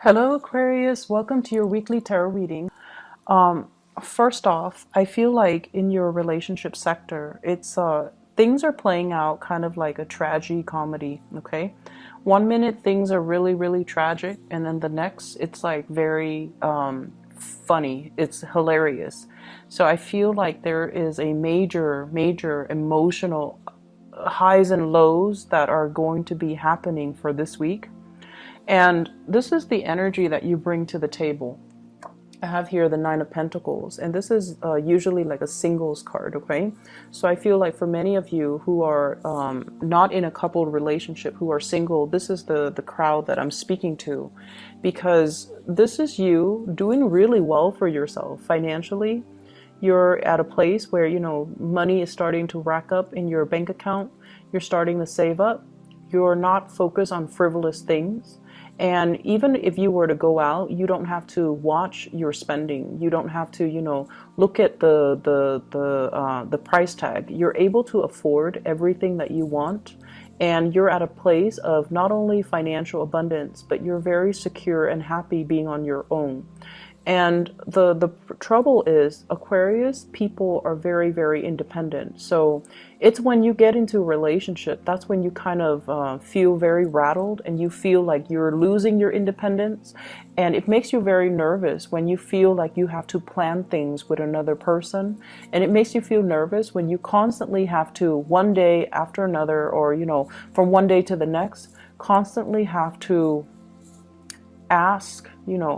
Hello Aquarius, welcome to your weekly tarot reading. Um, First off, I feel like in your relationship sector, it's things are playing out kind of like a tragedy comedy, okay? One minute things are really, really tragic, and then the next it's like very funny. It's hilarious. So I feel like there is a major, major emotional highs and lows that are going to be happening for this week. And this is the energy that you bring to the table. I have here the Nine of Pentacles, and this is usually like a singles card, okay? So I feel like for many of you who are not in a coupled relationship, who are single, this is the crowd that I'm speaking to, because this is you doing really well for yourself financially. You're at a place where, money is starting to rack up in your bank account. You're starting to save up. You're not focused on frivolous things. And even if you were to go out, you don't have to watch your spending. You don't have to, look at the price tag. You're able to afford everything that you want, and you're at a place of not only financial abundance, but you're very secure and happy being on your own. And the trouble is, Aquarius people are very, very independent. So it's when you get into a relationship, that's when you kind of feel very rattled and you feel like you're losing your independence. And it makes you very nervous when you feel like you have to plan things with another person. And it makes you feel nervous when you constantly have to, one day after another, or, from one day to the next, constantly have to ask,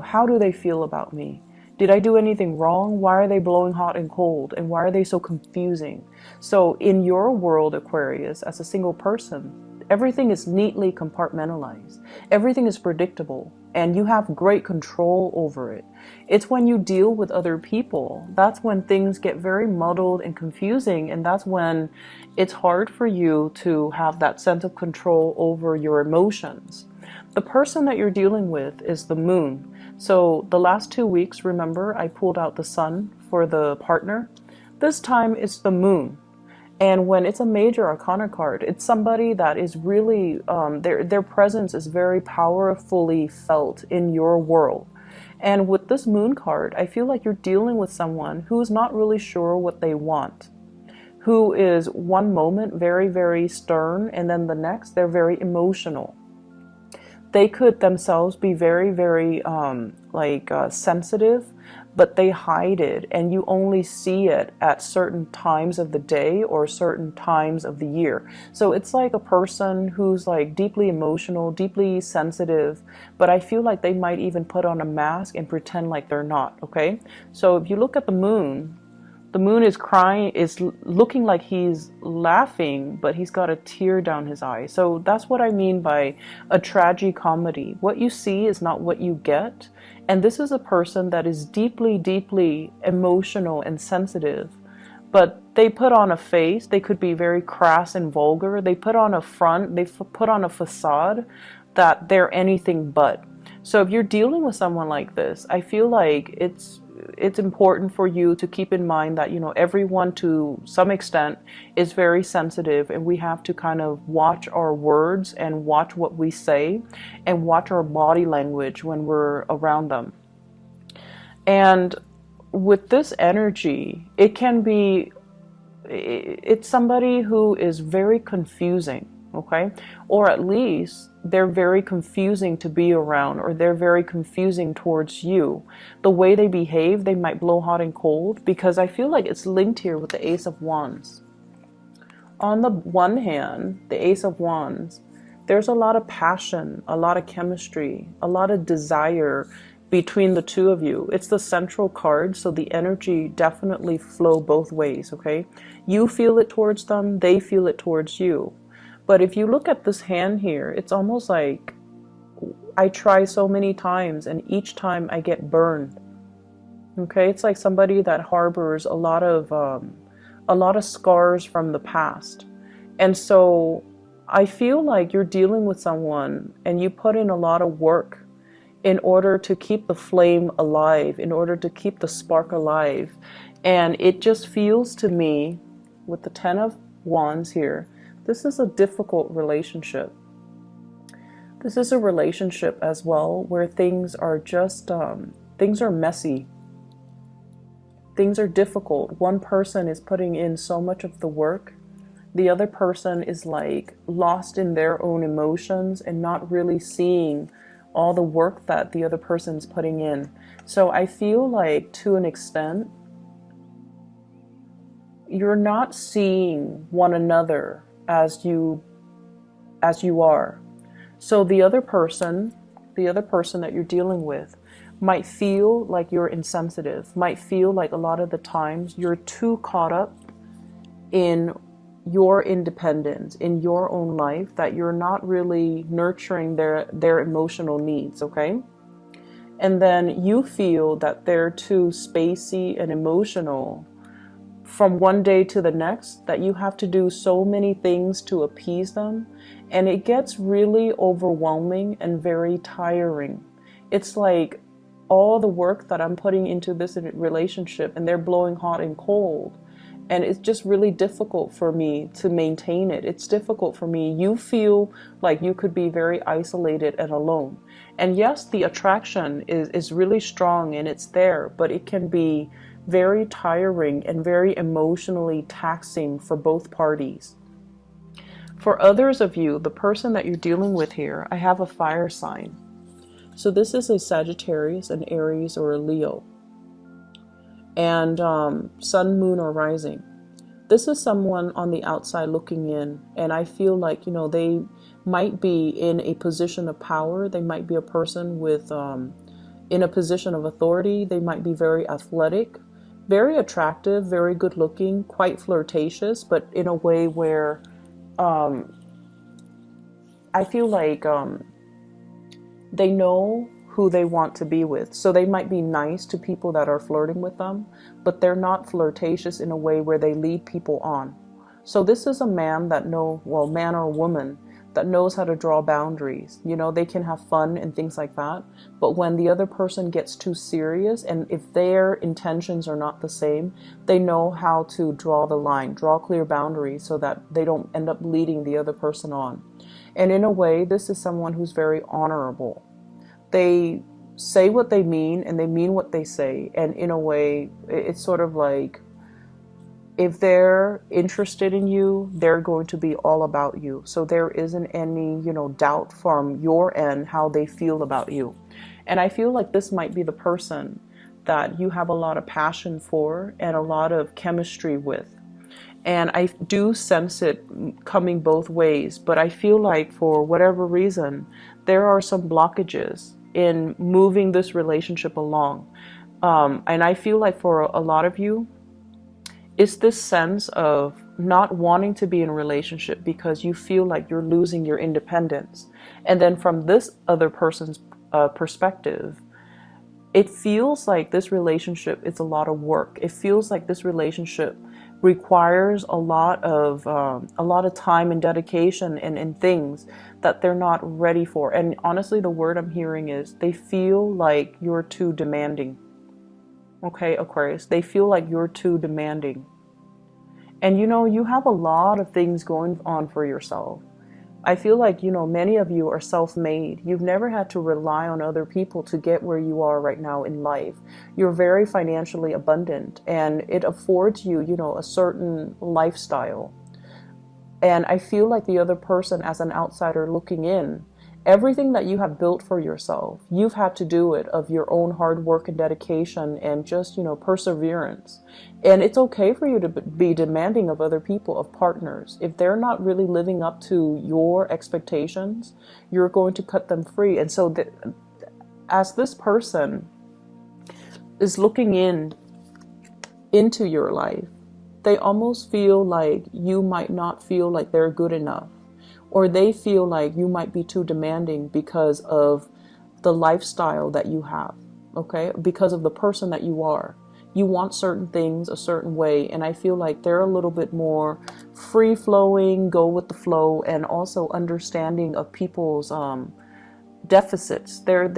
how do they feel about me? Did I do anything wrong? Why are they blowing hot and cold? And why are they so confusing? So in your world, Aquarius, as a single person, everything is neatly compartmentalized. Everything is predictable, and you have great control over it. It's when you deal with other people, that's when things get very muddled and confusing, and that's when it's hard for you to have that sense of control over your emotions. The person that you're dealing with is the moon. So the last 2 weeks, remember, I pulled out the sun for the partner. This time it's the moon. And when it's a major arcana card, it's somebody that is really, their presence is very powerfully felt in your world. And with this moon card, I feel like you're dealing with someone who's not really sure what they want, who is one moment very, very stern, and then the next they're very emotional. They could themselves be very, very sensitive, but they hide it, and you only see it at certain times of the day or certain times of the year. So it's like a person who's like deeply emotional, deeply sensitive, but I feel like they might even put on a mask and pretend like they're not, okay? So if you look at the moon is crying, is looking like he's laughing, but he's got a tear down his eye. So that's what I mean by a tragicomedy. What you see is not what you get. And this is a person that is deeply, deeply emotional and sensitive, but they put on a face. They could be very crass and vulgar. They put on a front, they put on a facade that they're anything but. So if you're dealing with someone like this, I feel like it's important for you to keep in mind that, everyone to some extent is very sensitive, and we have to kind of watch our words and watch what we say and watch our body language when we're around them. And with this energy, it's somebody who is very confusing, okay? Or at least they're very confusing to be around, or they're very confusing towards you. The way they behave, they might blow hot and cold, because I feel like it's linked here with the Ace of Wands. On the one hand, the Ace of Wands, there's a lot of passion, a lot of chemistry, a lot of desire between the two of you. It's the central card, so the energy definitely flow both ways, okay? You feel it towards them, they feel it towards you. But if you look at this hand here, it's almost like I try so many times and each time I get burned. Okay, it's like somebody that harbors a lot of scars from the past. And so I feel like you're dealing with someone and you put in a lot of work in order to keep the flame alive, in order to keep the spark alive. And it just feels to me, with the Ten of Wands here, this is a difficult relationship. This is a relationship as well where things are just, things are messy. Things are difficult. One person is putting in so much of the work. The other person is like lost in their own emotions and not really seeing all the work that the other person's putting in. So I feel like to an extent, you're not seeing one another as you are. So the other person that you're dealing with might feel like you're insensitive, might feel like a lot of the times you're too caught up in your independence, in your own life, that you're not really nurturing their emotional needs, okay? And then you feel that they're too spacey and emotional from one day to the next, that you have to do so many things to appease them, and it gets really overwhelming and very tiring. It's like all the work that I'm putting into this relationship and they're blowing hot and cold, and it's just really difficult for me to maintain it. It's difficult for me. You feel like you could be very isolated and alone. And yes, the attraction is really strong and it's there, but it can be very tiring and very emotionally taxing for both parties. For others of you, the person that you're dealing with here, I have a fire sign. So this is a Sagittarius, an Aries, or a Leo. And sun, moon, or rising. This is someone on the outside looking in. And I feel like, they might be in a position of power. They might be a person in a position of authority. They might be very athletic, very attractive, very good looking, quite flirtatious, but in a way where I feel like they know who they want to be with. So they might be nice to people that are flirting with them, but they're not flirtatious in a way where they lead people on. So this is a man man or woman that knows how to draw boundaries. They can have fun and things like that. But when the other person gets too serious, and if their intentions are not the same, they know how to draw the line, draw clear boundaries so that they don't end up leading the other person on. And in a way, this is someone who's very honorable. They say what they mean and they mean what they say. And in a way, it's sort of like, if they're interested in you, they're going to be all about you. So there isn't any, doubt from your end how they feel about you. And I feel like this might be the person that you have a lot of passion for and a lot of chemistry with. And I do sense it coming both ways, but I feel like for whatever reason, there are some blockages in moving this relationship along. And I feel like for a lot of you, it's this sense of not wanting to be in a relationship because you feel like you're losing your independence. And then from this other person's perspective, it feels like this relationship is a lot of work. It feels like this relationship requires a lot of time and dedication and things that they're not ready for. And honestly, the word I'm hearing is they feel like you're too demanding. Okay, Aquarius, they feel like you're too demanding. And you have a lot of things going on for yourself. I feel like, many of you are self-made. You've never had to rely on other people to get where you are right now in life. You're very financially abundant and it affords you, a certain lifestyle. And I feel like the other person, as an outsider looking in, everything that you have built for yourself, you've had to do it of your own hard work and dedication and just, perseverance. And it's okay for you to be demanding of other people, of partners. If they're not really living up to your expectations, you're going to cut them free. And so as this person is looking into your life, they almost feel like you might not feel like they're good enough. Or they feel like you might be too demanding because of the lifestyle that you have, okay? Because of the person that you are. You want certain things a certain way, and I feel like they're a little bit more free-flowing, go with the flow, and also understanding of people's deficits. They're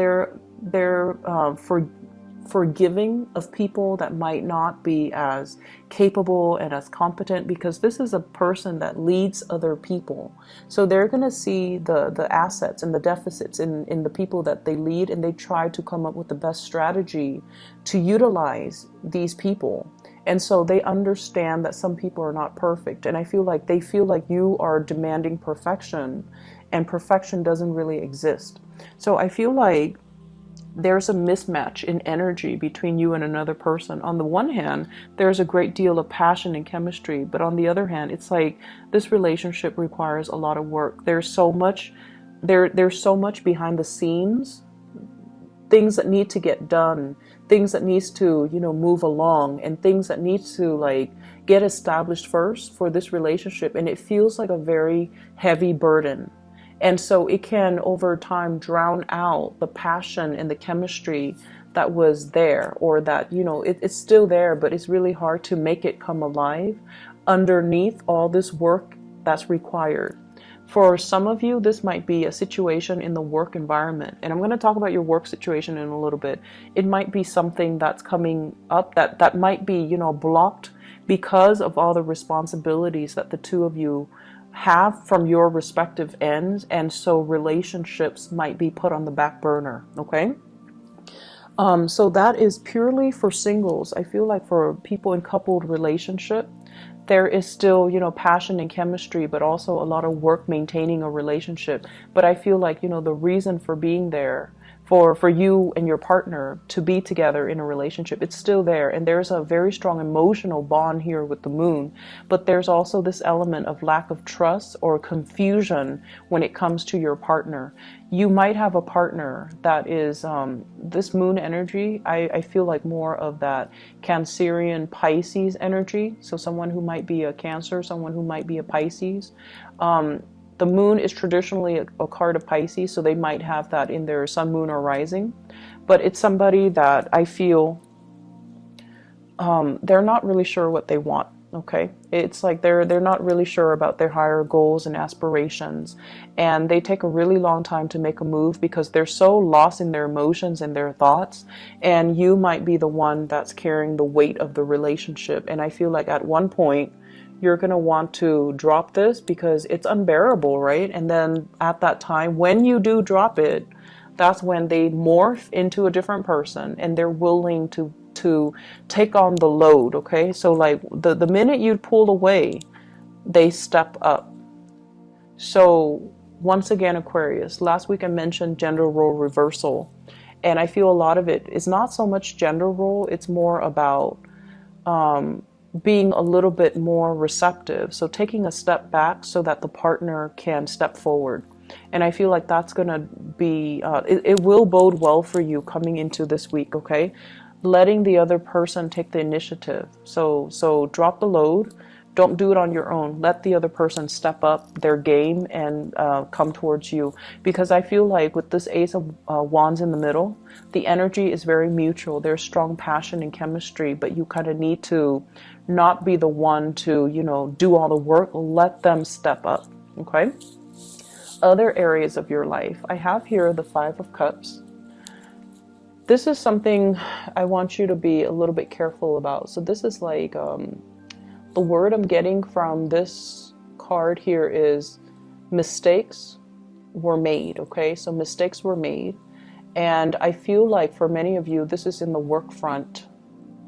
forgiving of people that might not be as capable and as competent, because this is a person that leads other people. So they're going to see the assets and the deficits in the people that they lead, and they try to come up with the best strategy to utilize these people. And so they understand that some people are not perfect. And I feel like they feel like you are demanding perfection, and perfection doesn't really exist. So I feel like there's a mismatch in energy between you and another person. On the one hand, there's a great deal of passion and chemistry, but on the other hand, it's like this relationship requires a lot of work. There's so much behind the scenes, things that need to get done, things that needs to, move along, and things that needs to like get established first for this relationship, and it feels like a very heavy burden. And so it can, over time, drown out the passion and the chemistry that was there, or that, it's still there, but it's really hard to make it come alive underneath all this work that's required. For some of you, this might be a situation in the work environment. And I'm going to talk about your work situation in a little bit. It might be something that's coming up that might be, blocked because of all the responsibilities that the two of you have from your respective ends, and so relationships might be put on the back burner. Okay, so that is purely for singles. I feel like for people in coupled relationship, there is still, passion and chemistry, but also a lot of work maintaining a relationship. But I feel like, the reason for being there, for you and your partner to be together in a relationship, it's still there. And there's a very strong emotional bond here with the moon. But there's also this element of lack of trust or confusion when it comes to your partner. You might have a partner that is, this moon energy, I feel like more of that Cancerian Pisces energy. So someone who might be a Cancer, someone who might be a Pisces. The moon is traditionally a card of Pisces, so they might have that in their sun, moon, or rising. But it's somebody that I feel they're not really sure what they want. Okay, it's like they're not really sure about their higher goals and aspirations, and they take a really long time to make a move because they're so lost in their emotions and their thoughts. And you might be the one that's carrying the weight of the relationship. And I feel like at one point you're going to want to drop this because it's unbearable, right? And then at that time, when you do drop it, that's when they morph into a different person, and they're willing to take on the load. Okay, so like the minute you pull away, they step up. So once again, Aquarius, last week I mentioned gender role reversal, and I feel a lot of it is not so much gender role, it's more about being a little bit more receptive. So taking a step back so that the partner can step forward. And I feel like that's going to be, it will bode well for you coming into this week, okay? Letting the other person take the initiative. So drop the load. Don't do it on your own. Let the other person step up their game and come towards you. Because I feel like with this Ace of Wands in the middle, the energy is very mutual. There's strong passion and chemistry, but you kind of need to not be the one to, do all the work. Let them step up, okay? Other areas of your life. I have here the Five of Cups. This is something I want you to be a little bit careful about. So this is like, the word I'm getting from this card here is mistakes were made, okay? So mistakes were made. And I feel like for many of you, this is in the work front.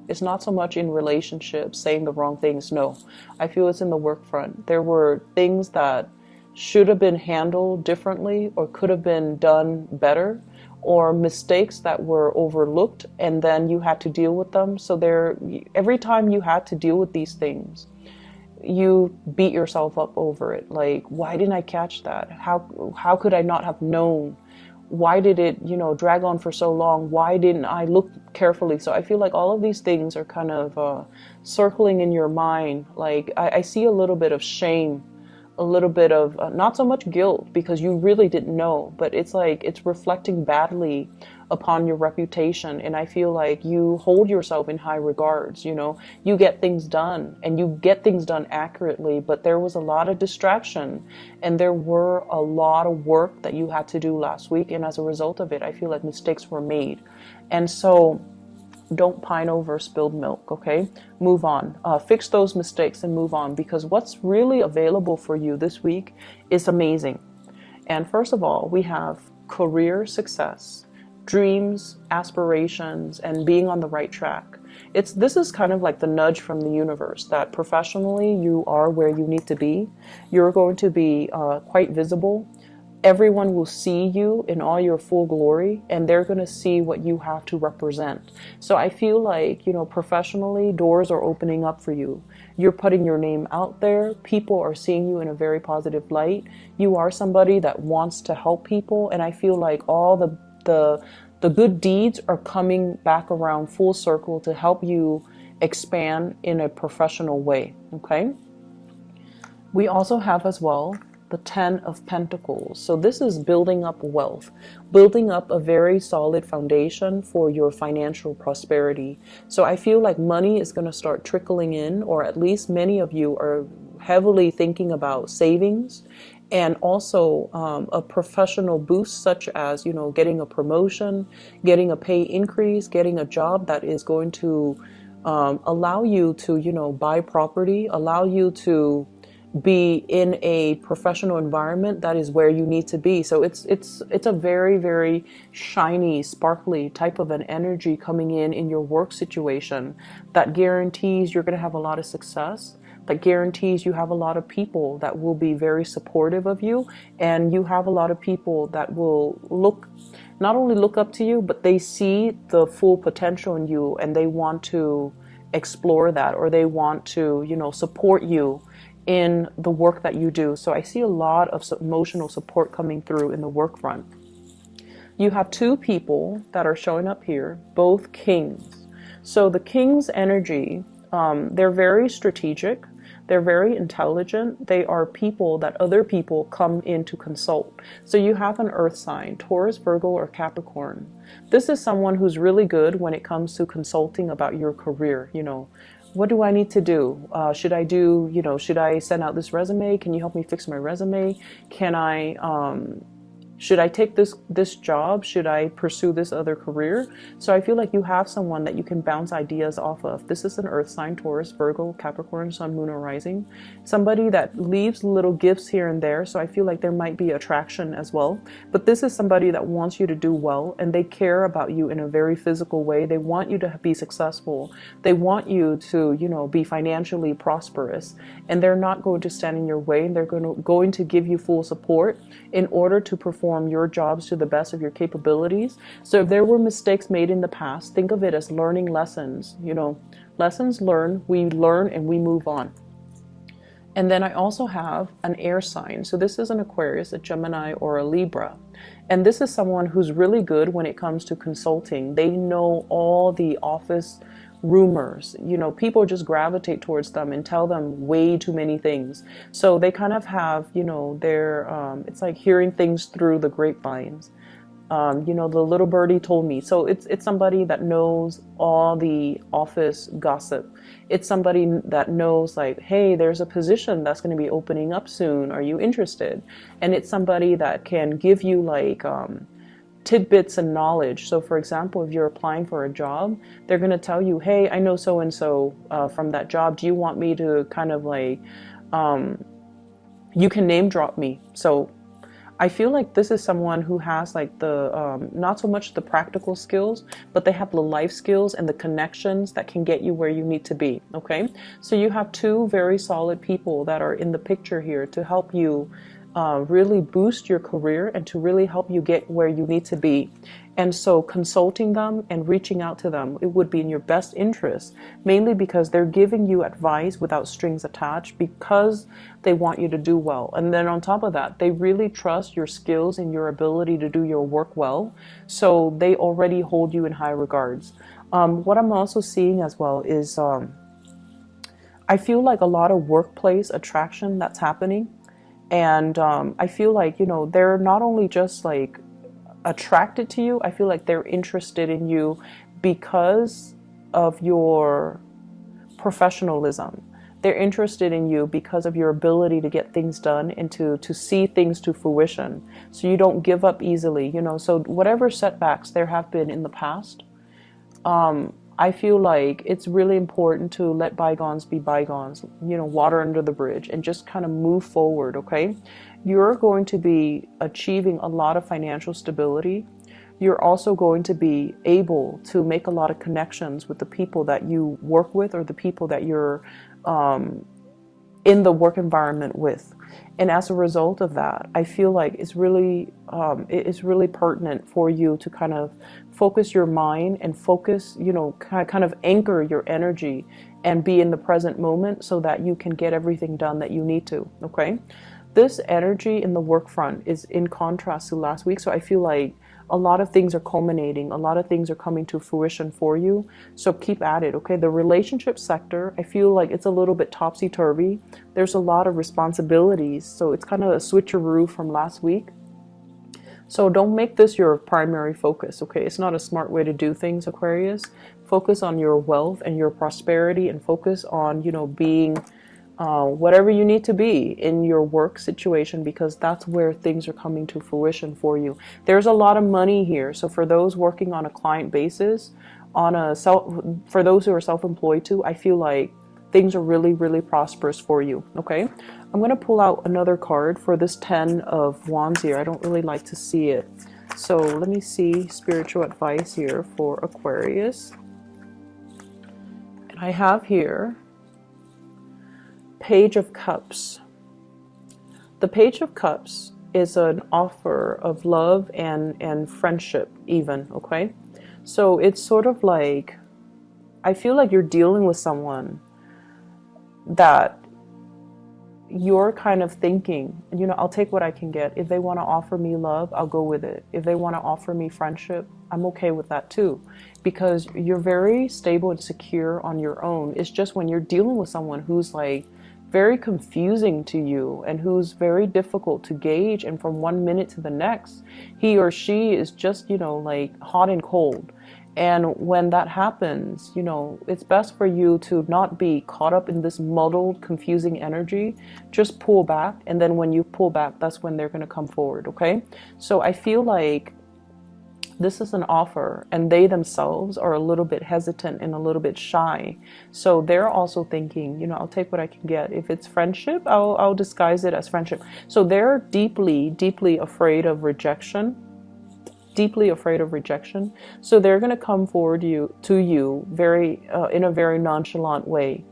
It's not so much in relationships, saying the wrong things. No, I feel it's in the work front. There were things that should have been handled differently or could have been done better, or mistakes that were overlooked and then you had to deal with them. So every time you had to deal with these things, you beat yourself up over it. Like, why didn't I catch that? How could I not have known? Why did it, drag on for so long? Why didn't I look carefully? So I feel like all of these things are kind of circling in your mind. Like I see a little bit of shame, a little bit of not so much guilt because you really didn't know, but it's like it's reflecting badly upon your reputation. And I feel like you hold yourself in high regards. You get things done and you get things done accurately, but there was a lot of distraction and there were a lot of work that you had to do last week, and as a result of it, I feel like mistakes were made. And so Don't pine over spilled milk, okay? Move on. Fix those mistakes and move on, because what's really available for you this week is amazing. And first of all, we have career success, dreams, aspirations, and being on the right track. This is kind of like the nudge from the universe that professionally you are where you need to be. You're going to be quite visible. Everyone will see you in all your full glory, and they're going to see what you have to represent. So I feel like, professionally, doors are opening up for you. You're putting your name out there. People are seeing you in a very positive light. You are somebody that wants to help people, and I feel like all the good deeds are coming back around full circle to help you expand in a professional way, okay? We also have as well the 10 of Pentacles. So this is building up wealth, building up a very solid foundation for your financial prosperity. So I feel like money is going to start trickling in, or at least many of you are heavily thinking about savings, and also a professional boost, such as, getting a promotion, getting a pay increase, getting a job that is going to allow you to, buy property, allow you to be in a professional environment that is where you need to be. So it's a very, very shiny, sparkly type of an energy coming in your work situation that guarantees you're going to have a lot of success, that guarantees you have a lot of people that will be very supportive of you, and you have a lot of people that will not only look up to you, but they see the full potential in you, and they want to explore that, or they want to, support you in the work that you do. So I see a lot of emotional support coming through in the work front. You have two people that are showing up here, both kings. So the king's energy, they're very strategic. They're very intelligent. They are people that other people come in to consult. So you have an earth sign, Taurus, Virgo, or Capricorn. This is someone who's really good when it comes to consulting about your career. What do I need to do? Should I send out this resume? Can you help me fix my resume? Should I take this job? Should I pursue this other career? So I feel like you have someone that you can bounce ideas off of. This is an earth sign, Taurus, Virgo, Capricorn, Sun, Moon, or Rising. Somebody that leaves little gifts here and there. So I feel like there might be attraction as well. But this is somebody that wants you to do well, and they care about you in a very physical way. They want you to be successful. They want you to, be financially prosperous. And they're not going to stand in your way. They're going to give you full support in order to perform your jobs to the best of your capabilities. So if there were mistakes made in the past, think of it as learning lessons. Lessons learned, we learn and we move on. And then I also have an air sign. So this is an Aquarius, a Gemini, or a Libra. And this is someone who's really good when it comes to consulting. They know all the office rumors. People just gravitate towards them and tell them way too many things. So they kind of have, their, it's like hearing things through the grapevines. The little birdie told me. So it's somebody that knows all the office gossip. It's somebody that knows, like, hey, there's a position that's going to be opening up soon. Are you interested? And it's somebody that can give you like tidbits and knowledge. So for example, if you're applying for a job, they're going to tell you, hey, I know so-and-so from that job. Do you want me to kind of like, you can name drop me. So I feel like this is someone who has like the, not so much the practical skills, but they have the life skills and the connections that can get you where you need to be. Okay. So you have two very solid people that are in the picture here to help you really boost your career and to really help you get where you need to be. And so consulting them and reaching out to them, it would be in your best interest, mainly because they're giving you advice without strings attached, because they want you to do well. And then on top of that, they really trust your skills and your ability to do your work well. So they already hold you in high regards. What I'm also seeing as well is I feel like a lot of workplace attraction that's happening. And I feel like, they're not only just like attracted to you, I feel like they're interested in you because of your professionalism. They're interested in you because of your ability to get things done and to see things to fruition. So you don't give up easily, So whatever setbacks there have been in the past, I feel like it's really important to let bygones be bygones, water under the bridge, and just kind of move forward, okay? You're going to be achieving a lot of financial stability. You're also going to be able to make a lot of connections with the people that you work with, or the people that you're in the work environment with. And as a result of that, I feel like it's really pertinent for you to kind of focus your mind and focus, kind of anchor your energy and be in the present moment so that you can get everything done that you need to, okay? This energy in the work front is in contrast to last week, so I feel like a lot of things are culminating, a lot of things are coming to fruition for you, so keep at it, okay? The relationship sector, I feel like it's a little bit topsy-turvy. There's a lot of responsibilities, so it's kind of a switcheroo from last week. So don't make this your primary focus, okay? It's not a smart way to do things, Aquarius. Focus on your wealth and your prosperity, and focus on, being whatever you need to be in your work situation, because that's where things are coming to fruition for you. There's a lot of money here. So for those working on a client basis, for those who are self-employed too, I feel like things are really, really prosperous for you, okay? I'm going to pull out another card for this 10 of Wands here. I don't really like to see it. So let me see spiritual advice here for Aquarius. And I have here Page of Cups. The Page of Cups is an offer of love and friendship even, okay? So it's sort of like, I feel like you're dealing with someone that you're kind of thinking, I'll take what I can get. If they want to offer me love, I'll go with it. If they want to offer me friendship, I'm okay with that too, because you're very stable and secure on your own. It's just when you're dealing with someone who's like very confusing to you and who's very difficult to gauge, and from one minute to the next, he or she is just, like hot and cold. And when that happens, it's best for you to not be caught up in this muddled, confusing energy. Just pull back. And then when you pull back, that's when they're going to come forward. Okay. So I feel like this is an offer, and they themselves are a little bit hesitant and a little bit shy. So they're also thinking, I'll take what I can get. If it's friendship, I'll disguise it as friendship. So they're deeply, deeply afraid of rejection. Deeply afraid of rejection. So they're going to come forward to you very in a very nonchalant way,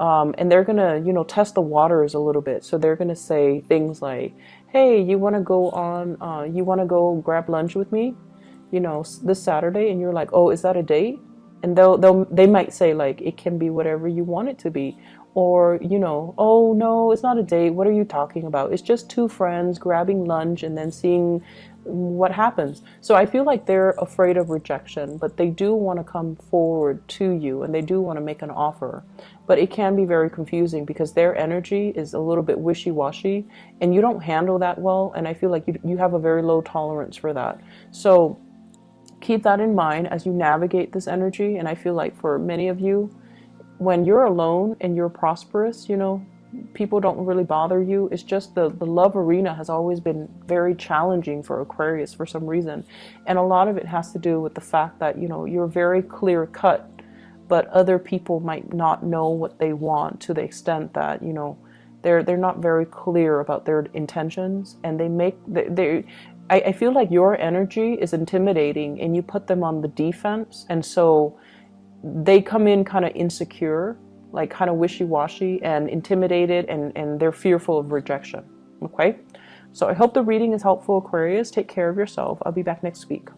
and they're going to test the waters a little bit. So they're going to say things like, hey, you want to go grab lunch with me this Saturday? And you're like, oh, is that a date? And they might say like, it can be whatever you want it to be. Or, oh no, it's not a date. What are you talking about? It's just two friends grabbing lunch and then seeing what happens. So I feel like they're afraid of rejection, but they do want to come forward to you, and they do want to make an offer. But it can be very confusing because their energy is a little bit wishy-washy, and you don't handle that well. And I feel like you have a very low tolerance for that. So keep that in mind as you navigate this energy. And I feel like for many of you, when you're alone and you're prosperous, people don't really bother you. It's just the love arena has always been very challenging for Aquarius for some reason. And a lot of it has to do with the fact that, you're very clear cut, but other people might not know what they want to the extent that, they're not very clear about their intentions, and I feel like your energy is intimidating and you put them on the defense. And so they come in kind of insecure, like kind of wishy-washy and intimidated, and they're fearful of rejection. Okay? So I hope the reading is helpful, Aquarius. Take care of yourself. I'll be back next week.